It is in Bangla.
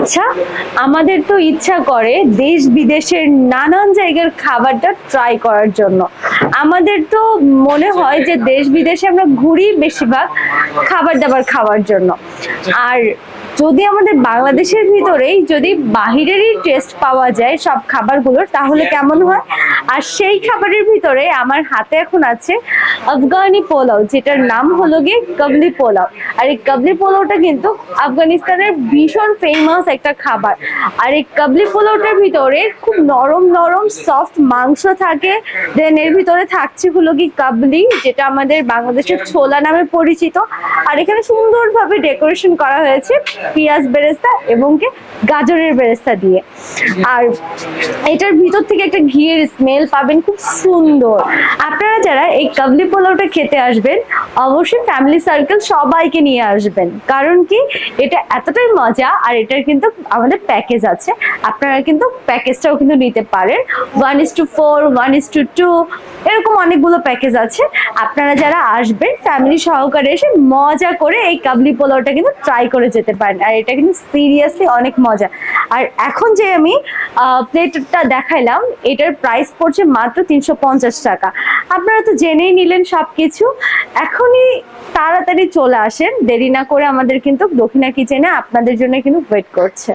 আচ্ছা, আমাদের তো ইচ্ছা করে দেশ বিদেশের নানান জায়গার খাবারটা ট্রাই করার জন্য। আমাদের তো মনে হয় যে দেশ বিদেশে আমরা ঘুরি বেশিরভাগ খাবার দাবার খাওয়ার জন্য। আর যদি আমাদের বাংলাদেশের ভিতরেই যদি বাহিরেরই টেস্ট পাওয়া যায় সব খাবারগুলোর, তাহলে কেমন হয়? আর সেই খাবারের ভিতরে আমার হাতে এখন আছে আফগানি পোলাও, যেটার নাম হলো গিয়ে কাবলি পোলাও। আর এই কাবলি পোলাওটা কিন্তু আফগানিস্তানের ভীষণ ফেমাস একটা খাবার। আর এই কাবলি পোলাওটার ভিতরে খুব নরম নরম সফট মাংস থাকে, দেন এর ভিতরে থাকছে হলো কি কাবলি, যেটা আমাদের বাংলাদেশের ছোলা নামে পরিচিত। আর এখানে সুন্দরভাবে ডেকোরেশন করা হয়েছে পেঁয়াজ বেরেস্তা এবং কি গাজরের বেরেস্তা দিয়ে। আর এটার ভিতর থেকে একটা ঘিয়ের স্মেল পাবেন, খুব সুন্দর। আপনারা যারা এই কাবলি পোলাওটা খেতে আসবেন, অবশ্যই ফ্যামিলি সার্কেল সবাইকে নিয়ে আসবেন, কারণ কি এটা এতটাই মজা। আর এটার কিন্তু আমাদের প্যাকেজ আছে, আপনারা কিন্তু প্যাকেজটাও কিন্তু নিতে পারেন। 1:4, 1:2 এরকম অনেকগুলো প্যাকেজ আছে। আপনারা যারা আসবেন ফ্যামিলি সহকারে এসে মজা করে এই কাবলি পোলাওটা কিন্তু ট্রাই করে যেতে পারেন। আর এটা কিন্তু সিরিয়াসলি অনেক মজা। আর এখন যে আমি প্লেটটা দেখাইলাম, এটার প্রাইস পড়ছে মাত্র 350 টাকা। আপনারা তো জেনেই নিলেন সবকিছু। এখনই তাড়াতাড়ি চলে আসেন, দেরি না করে। আমাদের কিন্তু দক্ষিণা কিচেনে আপনাদের জন্য কিন্তু ওয়েট করছে।